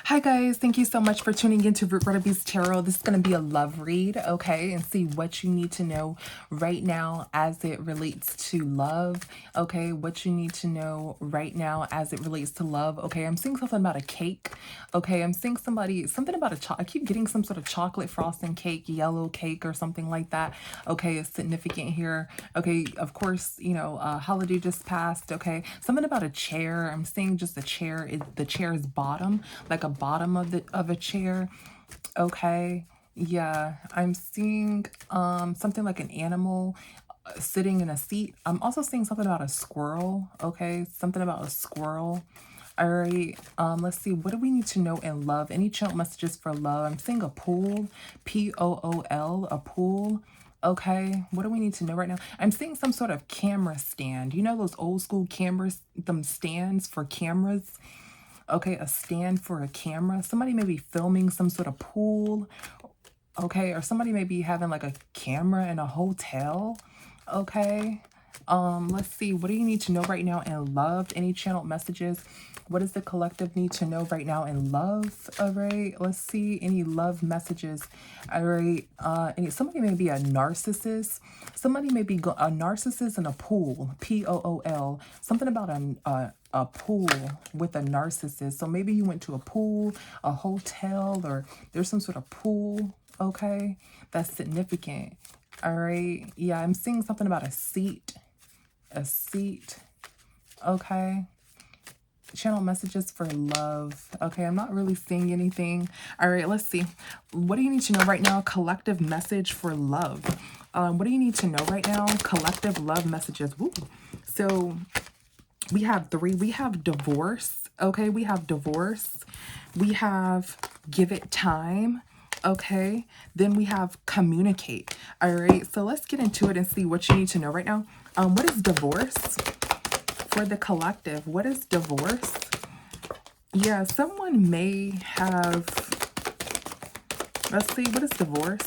Hi guys, thank you so much for tuning into Root Beast Tarot. This is going to be a love read, okay, and see what you need to know right now as it relates to love, okay, what you need to know right now as it relates to love, okay. I'm seeing something about a cake, okay. I'm seeing something about I keep getting some sort of chocolate frosting cake, yellow cake or something like that, okay. It's significant here, okay. Of course, you know, holiday just passed, okay. Something about a chair. I'm seeing just a chair. The chair's bottom, like a bottom of a chair, okay. Yeah, I'm seeing something like an animal sitting in a seat. I'm also seeing something about a squirrel, okay, something about a squirrel. All right, let's see, what do we need to know in love? Any channel messages for love? I'm seeing a pool, Pool, a pool. Okay, what do we need to know right now? I'm seeing some sort of camera stand. You know those old school cameras, them stands for cameras? Okay, a stand for a camera. Somebody may be filming some sort of pool, okay, or somebody may be having like a camera in a hotel, okay. Let's see, what do you need to know right now in love? Any channeled messages? What does the collective need to know right now in love? All right, let's see, any love messages. All right, somebody may be a narcissist. Somebody may be a narcissist in a pool, Pool. Something about a pool with a narcissist. So maybe you went to a pool, a hotel, or there's some sort of pool, okay, that's significant. All right, yeah, I'm seeing something about a seat, okay. Channel messages for love, okay. I'm not really seeing anything. All right, let's see, what do you need to know right now? Collective message for love. What do you need to know right now? Collective love messages. Woo. So we have three. We have divorce, okay. We have divorce. We have give it time, okay. Then we have communicate. All right, so let's get into it and see what you need to know right now. What is divorce for the collective? What is divorce? Yeah, someone may have, let's see, what is divorce?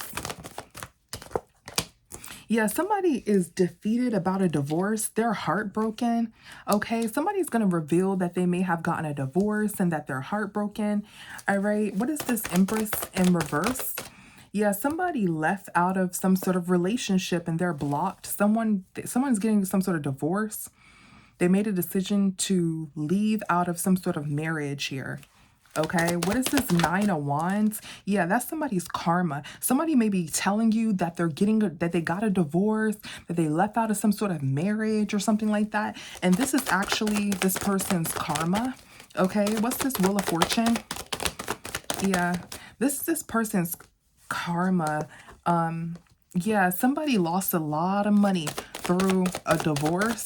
Yeah, somebody is defeated about a divorce. They're heartbroken. Okay, somebody's going to reveal that they may have gotten a divorce and that they're heartbroken. All right, what is this Empress in reverse? Yeah, somebody left out of some sort of relationship and they're blocked. Someone's getting some sort of divorce. They made a decision to leave out of some sort of marriage here. Okay, what is this Nine of Wands? Yeah, that's somebody's karma. Somebody may be telling you that that they got a divorce, that they left out of some sort of marriage or something like that. And this is actually this person's karma. Okay, what's this Wheel of Fortune? Yeah, this is this person's karma. Yeah, somebody lost a lot of money through a divorce.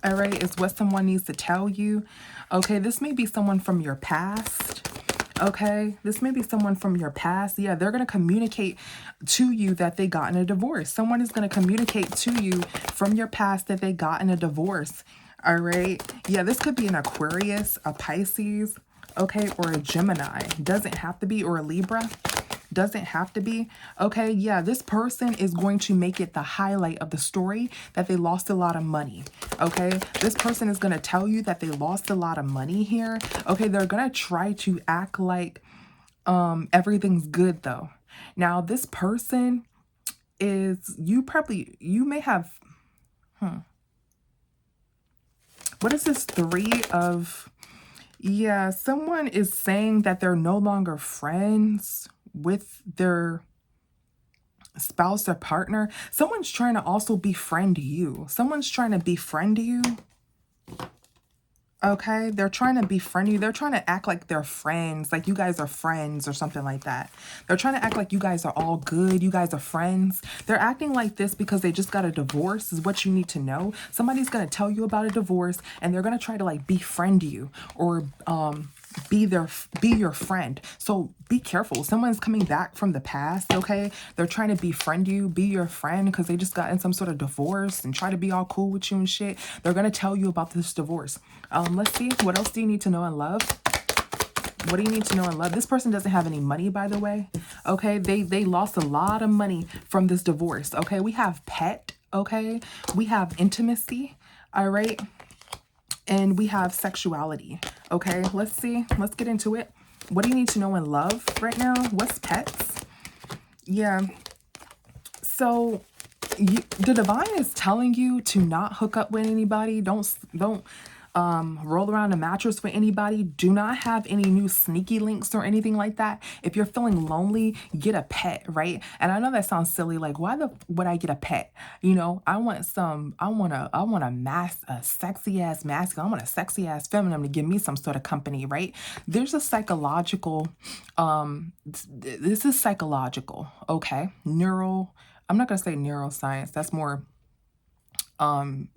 All right, is what someone needs to tell you. Okay, this may be someone from your past. Okay, this may be someone from your past. Yeah, they're going to communicate to you that they got in a divorce. Someone is going to communicate to you from your past that they got in a divorce. All right, yeah, this could be an Aquarius, a Pisces, okay, or a Gemini. Doesn't have to be, or a Libra. Doesn't have to be. Okay, yeah, this person is going to make it the highlight of the story that they lost a lot of money. Okay, this person is going to tell you that they lost a lot of money here. Okay, they're going to try to act like everything's good though. Now, this person is, you may have, what is this Three of, yeah, someone is saying that they're no longer friends with their spouse or partner. Someone's trying to also befriend you. Someone's trying to befriend you. Okay, they're trying to befriend you. They're trying to act like they're friends, like you guys are friends or something like that. They're trying to act like you guys are all good. You guys are friends. They're acting like this because they just got a divorce is what you need to know. Somebody's going to tell you about a divorce and they're going to try to like befriend you or be your friend. So be careful. Someone's coming back from the past, okay? They're trying to befriend you, be your friend because they just got in some sort of divorce and try to be all cool with you and shit. They're going to tell you about this divorce. Let's see. What else do you need to know in love? What do you need to know in love? This person doesn't have any money, by the way. Okay, they lost a lot of money from this divorce. Okay, we have pet. Okay, we have intimacy. All right. And we have sexuality. Okay, let's see. Let's get into it. What do you need to know in love right now? What's pets? Yeah. So the divine is telling you to not hook up with anybody. Don't roll around a mattress with anybody. Do not have any new sneaky links or anything like that. If you're feeling lonely, get a pet, right? And I know that sounds silly. Like, why the would I get a pet? You know, I want a sexy ass masculine. I want a sexy ass feminine to give me some sort of company, right? There's a psychological, this is psychological, okay? I'm not going to say neuroscience. That's more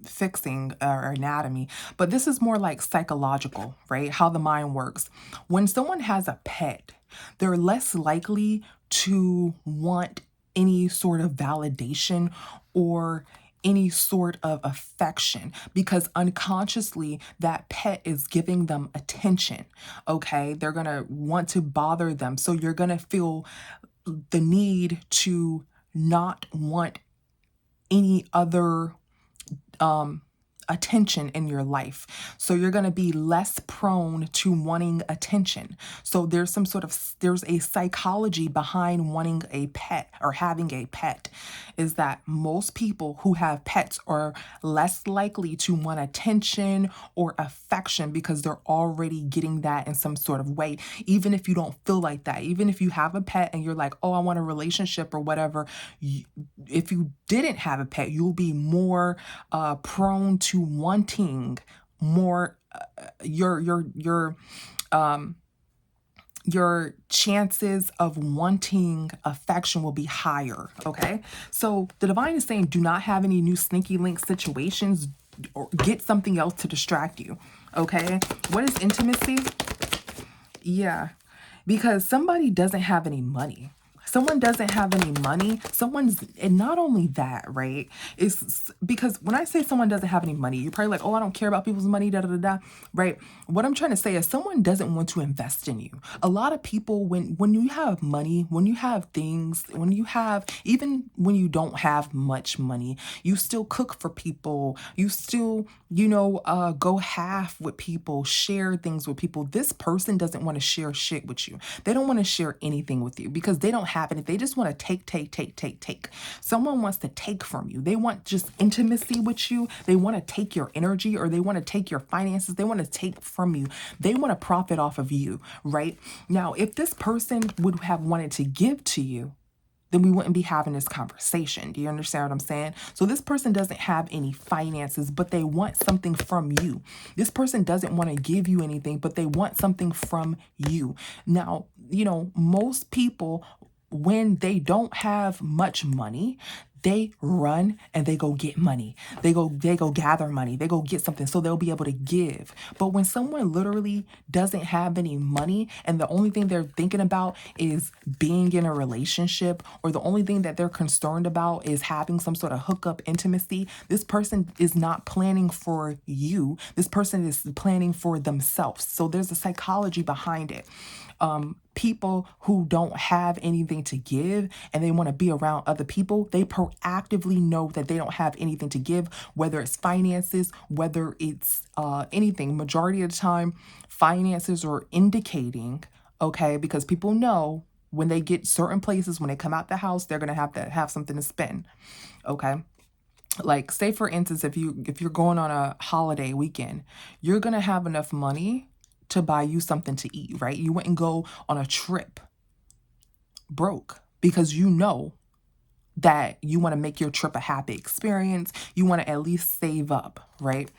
fixing or anatomy, but this is more like psychological, right? How the mind works. When someone has a pet, they're less likely to want any sort of validation or any sort of affection because unconsciously that pet is giving them attention. Okay, they're gonna want to bother them, so you're gonna feel the need to not want any other attention in your life. So you're going to be less prone to wanting attention. So there's a psychology behind wanting a pet or having a pet, is that most people who have pets are less likely to want attention or affection because they're already getting that in some sort of way. Even if you don't feel like that, even if you have a pet and you're like, oh, I want a relationship or whatever, if you didn't have a pet, you'll be more prone to wanting more. Your chances of wanting affection will be higher. Okay, so the divine is saying, do not have any new sneaky link situations, or get something else to distract you. Okay, what is intimacy? Yeah, because somebody doesn't have any money. Someone doesn't have any money. And not only that, right? It's because when I say someone doesn't have any money, you're probably like, oh, I don't care about people's money, da da da da, right? What I'm trying to say is someone doesn't want to invest in you. A lot of people, when you have money, when you have things, even when you don't have much money, you still cook for people. You still, go half with people, share things with people. This person doesn't want to share shit with you. They don't want to share anything with you because they don't have it. They just want to take. Someone wants to take from you. They want just intimacy with you. They want to take your energy, or they want to take your finances. They want to take from you. They want to profit off of you, right? Now, if this person would have wanted to give to you, then we wouldn't be having this conversation. Do you understand what I'm saying? So this person doesn't have any finances, but they want something from you. This person doesn't want to give you anything, but they want something from you. Now, most people, when they don't have much money, they run and they go get money. They go gather money. They go get something so they'll be able to give. But when someone literally doesn't have any money and the only thing they're thinking about is being in a relationship, or the only thing that they're concerned about is having some sort of hookup intimacy, this person is not planning for you. This person is planning for themselves. So there's a psychology behind it. People who don't have anything to give and they want to be around other people, they proactively know that they don't have anything to give, whether it's finances, whether it's anything. Majority of the time, finances are indicating, okay, because people know when they get certain places, when they come out the house, they're going to have something to spend, okay? Like, say for instance, if you're going on a holiday weekend, you're going to have enough money to buy you something to eat, right? You wouldn't go on a trip broke because you know that you want to make your trip a happy experience. You want to at least save up, right?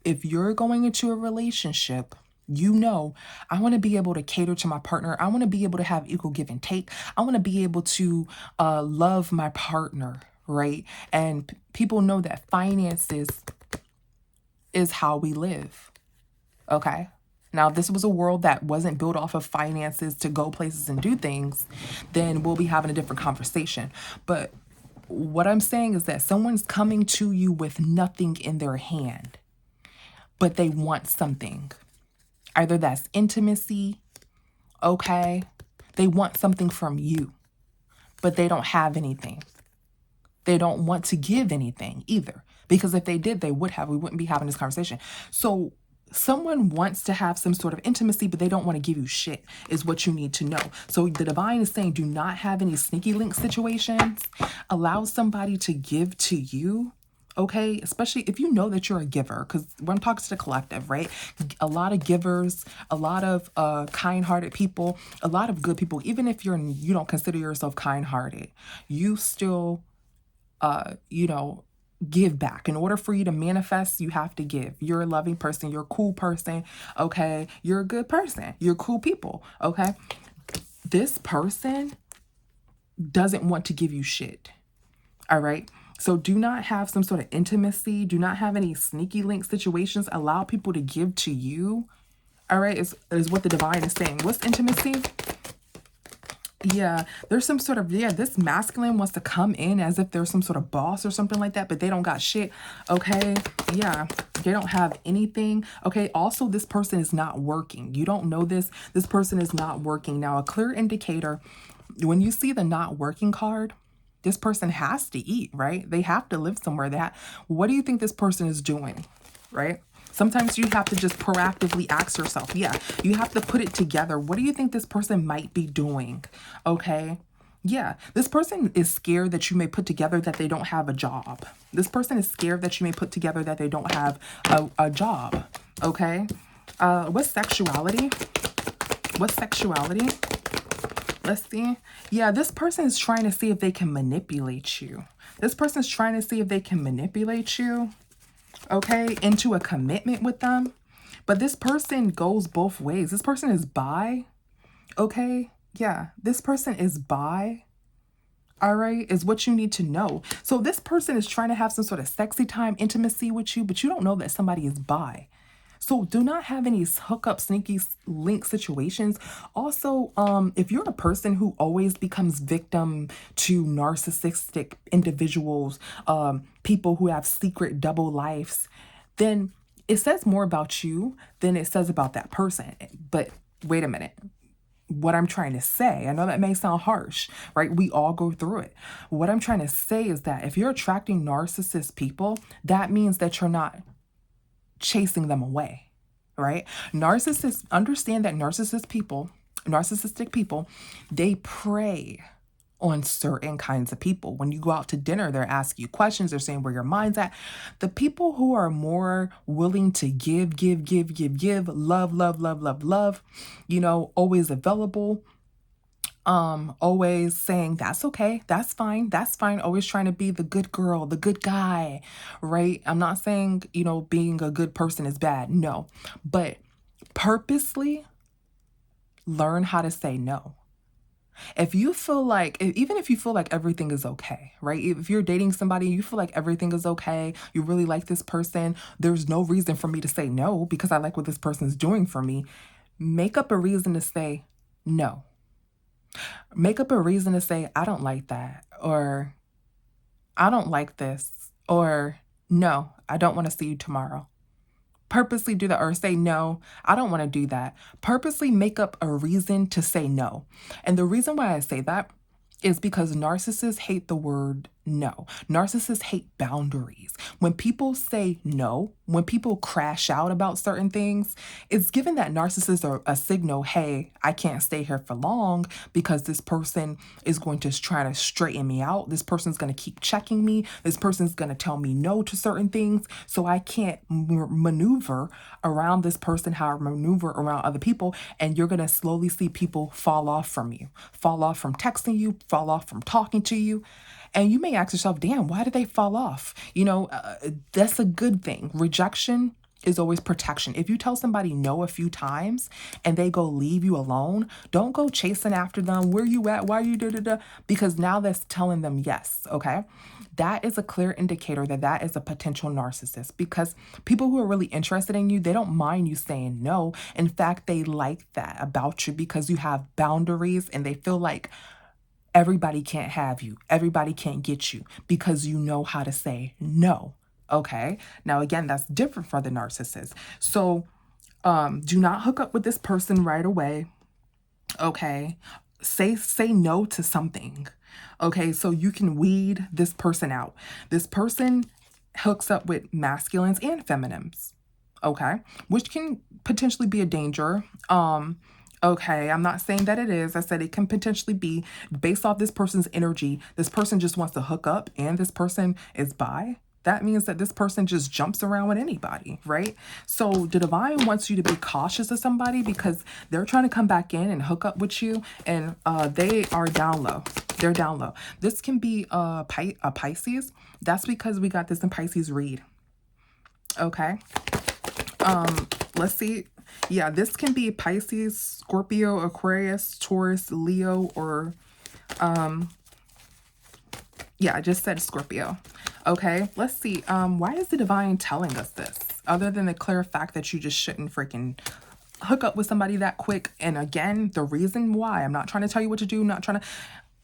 If you're going into a relationship, I want to be able to cater to my partner. I want to be able to have equal give and take. I want to be able to love my partner, right? And people know that finances is how we live, okay? Now, if this was a world that wasn't built off of finances to go places and do things, then we'll be having a different conversation. But what I'm saying is that someone's coming to you with nothing in their hand, but they want something. Either that's intimacy, okay? They want something from you, but they don't have anything. They don't want to give anything either. Because if they did, we wouldn't be having this conversation. So someone wants to have some sort of intimacy, but they don't want to give you shit, is what you need to know. So the divine is saying, do not have any sneaky link situations. Allow somebody to give to you. Okay, especially if you know that you're a giver, because when I'm talking to the collective, right? A lot of givers, a lot of kind-hearted people, a lot of good people. Even if you don't consider yourself kind-hearted, you still you know, give back. In order for you to manifest, you have to give. You're a loving person. You're a cool person. Okay. You're a good person. You're cool people. Okay. This person doesn't want to give you shit. All right. So do not have some sort of intimacy. Do not have any sneaky link situations. Allow people to give to you. All right. Is what the divine is saying. What's intimacy? Yeah, there's some sort of, yeah, this masculine wants to come in as if there's some sort of boss or something like that, but they don't got shit. Okay. Yeah. They don't have anything. Okay. Also, this person is not working. You don't know this. This person is not working. Now, a clear indicator, when you see the not working card, this person has to eat, right? They have to live somewhere. What do you think this person is doing? Right? Sometimes you have to just proactively ask yourself. Yeah, you have to put it together. What do you think this person might be doing? Okay. Yeah, this person is scared that you may put together that they don't have a job. This person is scared that you may put together that they don't have a job. Okay. What's sexuality? What's sexuality? Let's see. Yeah, this person is trying to see if they can manipulate you. This person is trying to see if they can manipulate you, okay, into a commitment with them. But this person goes both ways. This person is bi, okay? Yeah, this person is bi, all right, is what you need to know. So this person is trying to have some sort of sexy time intimacy with you, but you don't know that somebody is bi. So do not have any hookup, sneaky link situations. Also, if you're a person who always becomes victim to narcissistic individuals, people who have secret double lives, then it says more about you than it says about that person. But wait a minute. What I'm trying to say, I know that may sound harsh, right? We all go through it. What I'm trying to say is that if you're attracting narcissist people, that means that you're not chasing them away, right? Narcissists, understand that narcissistic people, they prey on certain kinds of people. When you go out to dinner, they're asking you questions, they're saying where your mind's at. The people who are more willing to give, love, always available, always saying that's okay, that's fine, always trying to be the good girl, the good guy, right? I'm not saying, being a good person is bad, no, but purposely learn how to say no. If you feel like, even if you feel like everything is okay, right? If you're dating somebody, you feel like everything is okay, you really like this person, there's no reason for me to say no because I like what this person's doing for me. Make up a reason to say no. Make up a reason to say, I don't like that, or I don't like this, or no, I don't want to see you tomorrow. Purposely do that, or say, no, I don't want to do that. Purposely make up a reason to say no. And the reason why I say that is because narcissists hate the word no. Narcissists hate boundaries. When people say no, when people crash out about certain things, it's given that narcissists are a signal, hey, I can't stay here for long because this person is going to try to straighten me out. This person's going to keep checking me. This person's going to tell me no to certain things. So I can't maneuver around this person, how I maneuver around other people. And you're going to slowly see people fall off from you, fall off from texting you, fall off from talking to you. And you may ask yourself, damn, why did they fall off? That's a good thing. Rejection is always protection. If you tell somebody no a few times and they go leave you alone, don't go chasing after them. Where you at? Why are you da-da-da? Because now that's telling them yes, okay? That is a clear indicator that is a potential narcissist, because people who are really interested in you, they don't mind you saying no. In fact, they like that about you because you have boundaries and they feel like everybody can't have you. Everybody can't get you because you know how to say no. Okay. Now, again, that's different for the narcissist. So do not hook up with this person right away. Okay. Say no to something. Okay. So you can weed this person out. This person hooks up with masculines and feminines. okay, which can potentially be a danger. Okay, I'm not saying that it is. I said it can potentially be based off this person's energy. This person just wants to hook up and this person is bi. That means that this person just jumps around with anybody, right? So the divine wants you to be cautious of somebody because they're trying to come back in and hook up with you, and they are down low. They're down low. This can be a Pisces. That's because we got this in Pisces read. Okay. Let's see. Yeah, this can be Pisces, Scorpio, Aquarius, Taurus, Leo, or yeah, I just said Scorpio. Okay, let's see. Why is the divine telling us this? Other than the clear fact that you just shouldn't freaking hook up with somebody that quick. And again, the reason why, I'm not trying to tell you what to do, not trying to,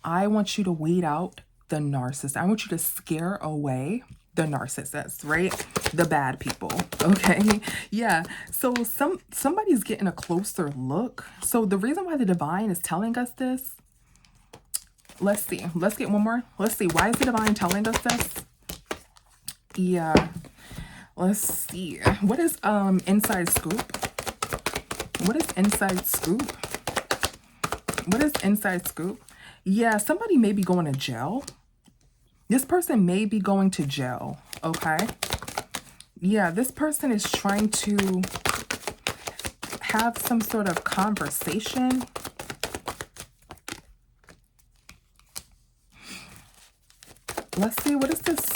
I want you to weed out the narcissist. I want you to scare away the narcissists, right? The bad people. Okay. Yeah. So somebody's getting a closer look. So the reason why the divine is telling us this, let's see. Let's get one more. Let's see. Why is the divine telling us this? Yeah. Let's see. What is inside scoop? What is inside scoop? What is inside scoop? Yeah, somebody may be going to jail. This person may be going to jail, okay? Yeah, this person is trying to have some sort of conversation. Let's see, what is this?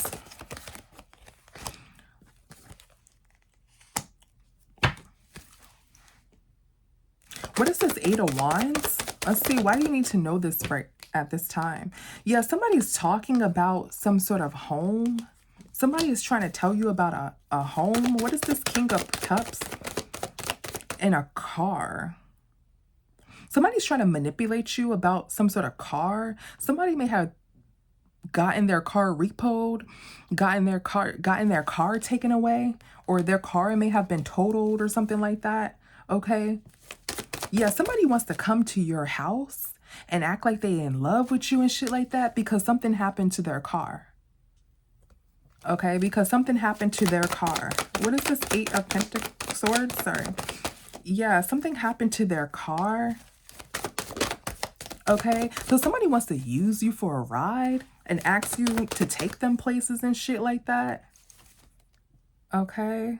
What is this Eight of Wands? Let's see, why do you need to know this right at this time? Yeah, somebody's talking about some sort of home. Somebody is trying to tell you about a home. What is this King of Cups? And a car. Somebody's trying to manipulate you about some sort of car. Somebody may have gotten their car repoed, gotten their car taken away, or their car may have been totaled or something like that. Okay. Yeah, somebody wants to come to your house and act like they in love with you and shit like that because something happened to their car. Okay, because something happened to their car. What is this Eight of Swords? Sorry. Yeah, something happened to their car. Okay, so somebody wants to use you for a ride and ask you to take them places and shit like that. Okay.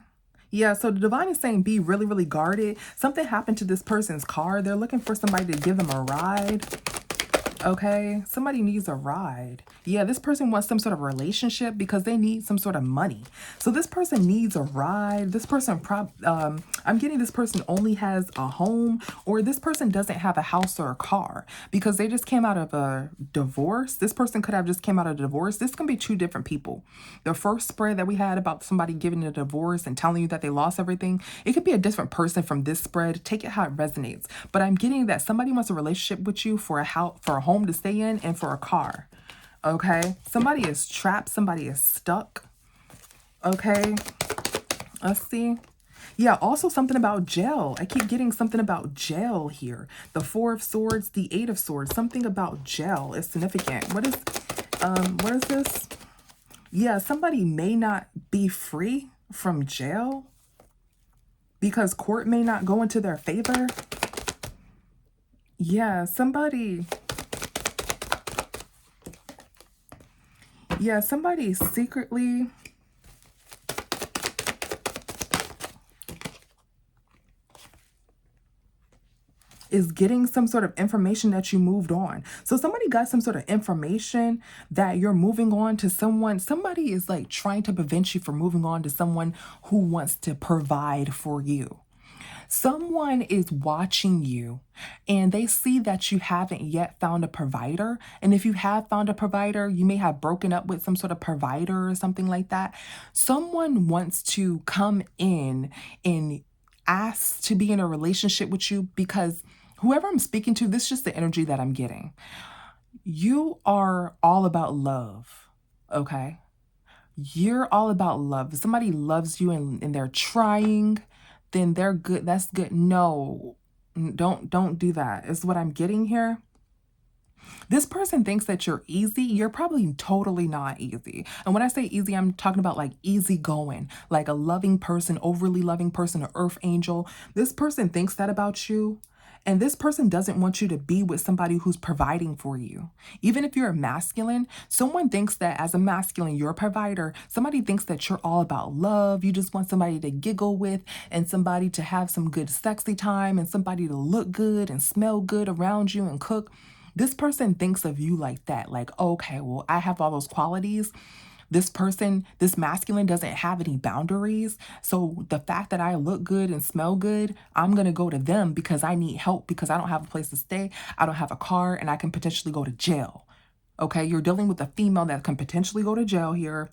Yeah, so the divine is saying be really, really guarded. Something happened to this person's car. They're looking for somebody to give them a ride. Okay, somebody needs a ride. Yeah, this person wants some sort of relationship because they need some sort of money. So this person needs a ride. This person, I'm getting this person only has a home, or this person doesn't have a house or a car because they just came out of a divorce. This person could have just came out of a divorce. This can be two different people. The first spread that we had about somebody giving a divorce and telling you that they lost everything, it could be a different person from this spread. Take it how it resonates. But I'm getting that somebody wants a relationship with you for a house, for a home to stay in, and for a car. Okay, somebody is trapped, somebody is stuck. Okay, let's see. Yeah, also something about jail. I keep getting something about jail here. The Four of Swords, the Eight of Swords, something about jail is significant. What is this? Yeah, somebody may not be free from jail because court may not go into their favor. Yeah, somebody secretly is getting some sort of information that you moved on. So somebody got some sort of information that you're moving on to someone. Somebody is like trying to prevent you from moving on to someone who wants to provide for you. Someone is watching you and they see that you haven't yet found a provider. And if you have found a provider, you may have broken up with some sort of provider or something like that. Someone wants to come in and ask to be in a relationship with you because whoever I'm speaking to, this is just the energy that I'm getting. You are all about love, okay? You're all about love. If somebody loves you and they're trying, then they're good. That's good. No, don't do that. Is what I'm getting here. This person thinks that you're easy. You're probably totally not easy. And when I say easy, I'm talking about like easygoing, like a loving person, overly loving person, an earth angel. This person thinks that about you. And this person doesn't want you to be with somebody who's providing for you. Even if you're a masculine, someone thinks that as a masculine, you're a provider. Somebody thinks that you're all about love. You just want somebody to giggle with and somebody to have some good sexy time and somebody to look good and smell good around you and cook. This person thinks of you like that. Like, okay, well, I have all those qualities. This person, this masculine doesn't have any boundaries. So the fact that I look good and smell good, I'm going to go to them because I need help because I don't have a place to stay. I don't have a car and I can potentially go to jail. Okay, you're dealing with a female that can potentially go to jail here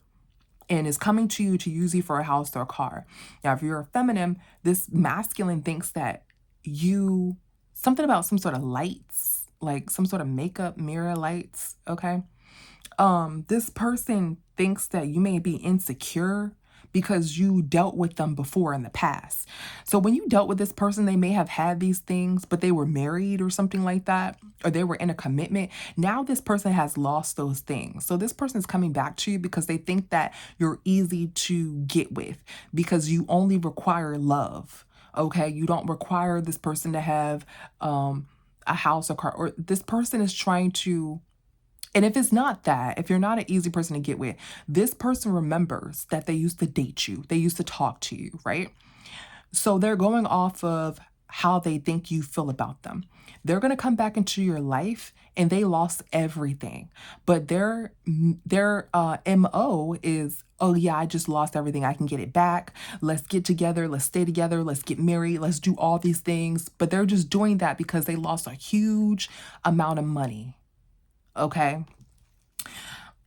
and is coming to you to use you for a house or a car. Now, if you're a feminine, this masculine thinks that you, something about some sort of lights, like some sort of makeup mirror lights, okay? This person thinks that you may be insecure because you dealt with them before in the past. So when you dealt with this person, they may have had these things, but they were married or something like that, or they were in a commitment. Now this person has lost those things. So this person is coming back to you because they think that you're easy to get with because you only require love. Okay, you don't require this person to have a house or car, or this person is trying to. And if it's not that, if you're not an easy person to get with, this person remembers that they used to date you. They used to talk to you, right? So they're going off of how they think you feel about them. They're going to come back into your life and they lost everything. But their MO is, oh yeah, I just lost everything. I can get it back. Let's get together. Let's stay together. Let's get married. Let's do all these things. But they're just doing that because they lost a huge amount of money. Okay.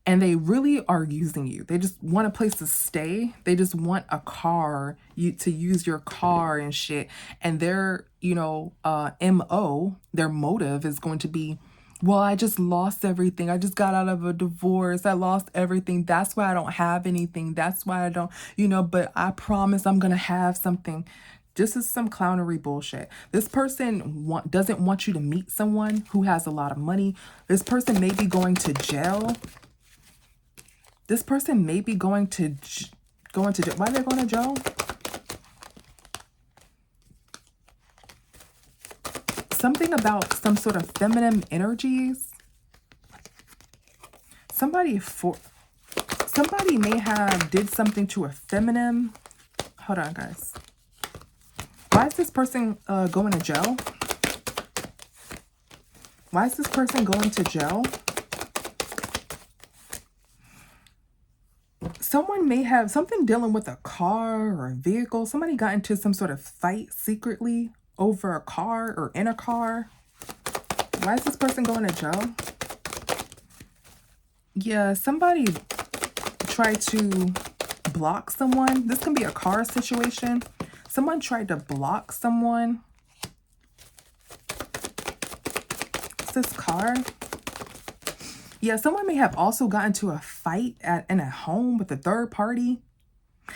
And they really are using you. They just want a place to stay. They just want a car, you to use your car and shit. And their, MO, their motive is going to be, well, I just lost everything. I just got out of a divorce. I lost everything. That's why I don't have anything. That's why I don't, but I promise I'm going to have something. This is some clownery bullshit. This person doesn't want you to meet someone who has a lot of money. This person may be going to jail. This person may be going to jail. Why are they going to jail? Something about some sort of feminine energies. Somebody may have did something to a feminine. Hold on, guys. Why is this person going to jail? Why is this person going to jail? Someone may have something dealing with a car or a vehicle. Somebody got into some sort of fight secretly over a car or in a car. Why is this person going to jail? Yeah, somebody tried to block someone. This can be a car situation. Someone tried to block someone. What's this card? Yeah, someone may have also gotten into a fight in a home with a third party.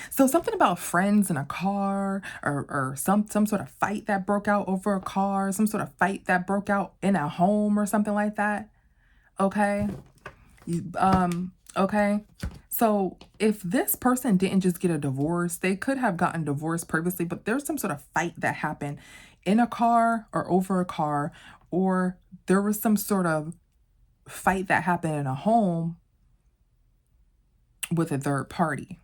So something about friends in a car or some sort of fight that broke out over a car, some sort of fight that broke out in a home or something like that. Okay. Okay. So if this person didn't just get a divorce, they could have gotten divorced previously, but there's some sort of fight that happened in a car or over a car, or there was some sort of fight that happened in a home with a third party.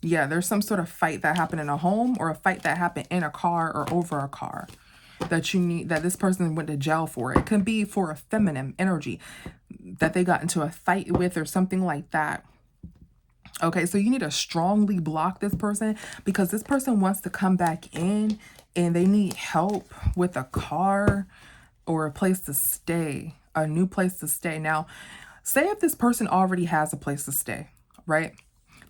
Yeah, there's some sort of fight that happened in a home or a fight that happened in a car or over a car that this person went to jail for. It can be for a feminine energy that they got into a fight with or something like that. Okay, so you need to strongly block this person because this person wants to come back in and they need help with a car or a place to stay, a new place to stay. Now, say if this person already has a place to stay, right?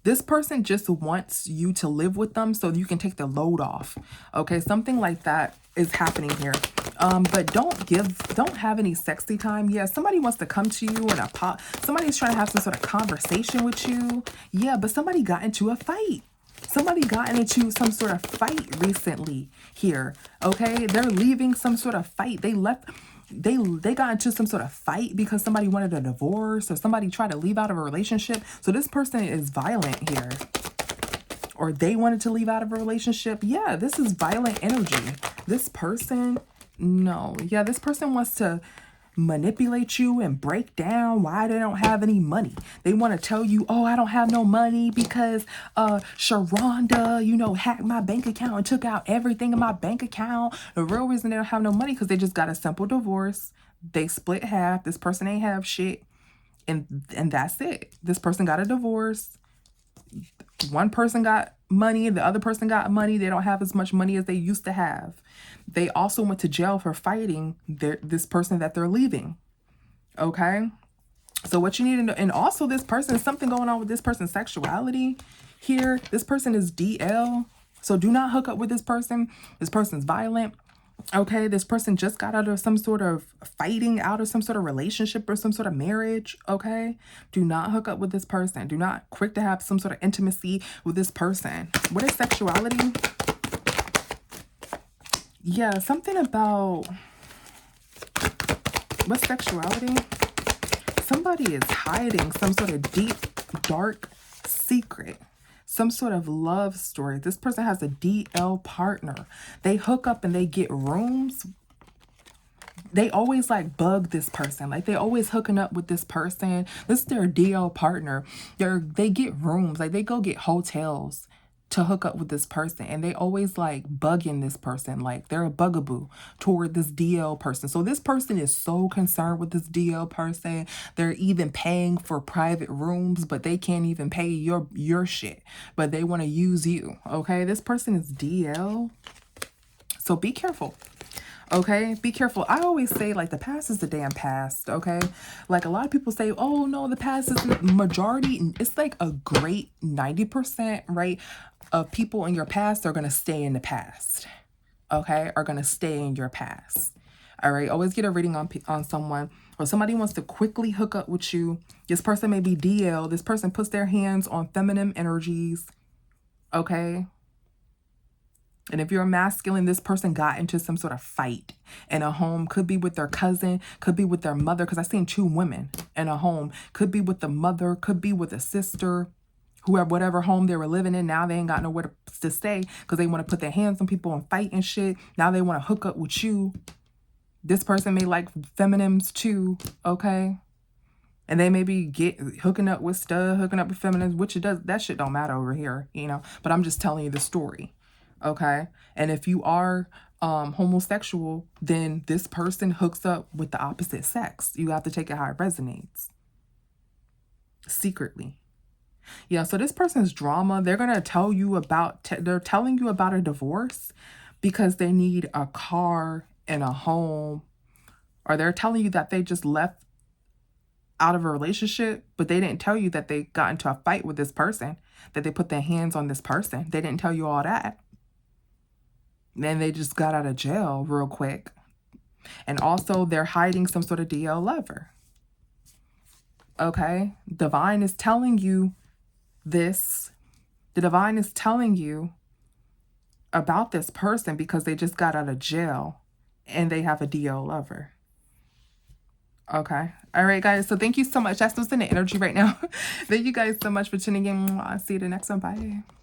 This person just wants you to live with them so you can take the load off. Okay, something like that is happening here. But don't have any sexy time. Yeah, somebody wants to come to you and somebody's trying to have some sort of conversation with you. Yeah, but somebody got into a fight. Somebody got into some sort of fight recently here. Okay, they're leaving some sort of fight. They left. they got into some sort of fight because somebody wanted a divorce or somebody tried to leave out of a relationship. So this person is violent here. Or they wanted to leave out of a relationship. Yeah, this is violent energy. This person, no. Yeah, this person wants to manipulate you and break down why they don't have any money. They want to tell you, oh, I don't have no money because Sharonda, you know, hacked my bank account and took out everything in my bank account. The real reason they don't have no money because they just got a simple divorce. They split half. This person ain't have shit. And that's it. This person got a divorce. One person got money, the other person got money. They don't have as much money as they used to have. They also went to jail for fighting this person that they're leaving. Okay? So what you need to know, and also this person, is something going on with this person's sexuality here. This person is DL. So do not hook up with this person. This person's violent. Okay, this person just got out of some sort of fighting, out of some sort of relationship or some sort of marriage. Okay, do not hook up with this person. Do not quick to have some sort of intimacy with this person. What is sexuality? Yeah, something about, what's sexuality? Somebody is hiding some sort of deep, dark secret. Some sort of love story. This person has a DL partner. They hook up and they get rooms. They always like bug this person. Like they always hooking up with this person. This is their DL partner. They get rooms. Like they go get hotels to hook up with this person. And they always like bugging this person. Like they're a bugaboo toward this DL person. So this person is so concerned with this DL person. They're even paying for private rooms, but they can't even pay your shit. But they want to use you. Okay, this person is DL. So be careful. Okay, be careful. I always say, like, the past is the damn past, okay? Like, a lot of people say, oh, no, the past is the majority. It's like a great 90%, right, of people in your past are going to stay in the past, okay? Are going to stay in your past, all right? Always get a reading on someone, or somebody wants to quickly hook up with you. This person may be DL. This person puts their hands on feminine energies, okay? And if you're a masculine, this person got into some sort of fight in a home. Could be with their cousin, could be with their mother, because I've seen two women in a home. Could be with the mother, could be with a sister, whoever, whatever home they were living in. Now they ain't got nowhere to stay because they want to put their hands on people and fight and shit. Now they want to hook up with you. This person may like feminines too, okay? And they may be hooking up with stuff, hooking up with feminines, which it does. That shit don't matter over here, you know? But I'm just telling you the story. Okay. And if you are homosexual, then this person hooks up with the opposite sex. You have to take it how it resonates. Secretly. Yeah. So this person's drama, they're going to tell you about, they're telling you about a divorce because they need a car and a home. Or they're telling you that they just left out of a relationship, but they didn't tell you that they got into a fight with this person, that they put their hands on this person. They didn't tell you all that. Then they just got out of jail real quick. And also they're hiding some sort of DL lover. Okay? Divine is telling you this. The divine is telling you about this person because they just got out of jail and they have a DL lover. Okay. All right, guys. So thank you so much. That's what's in the energy right now. Thank you guys so much for tuning in. I'll see you the next one. Bye.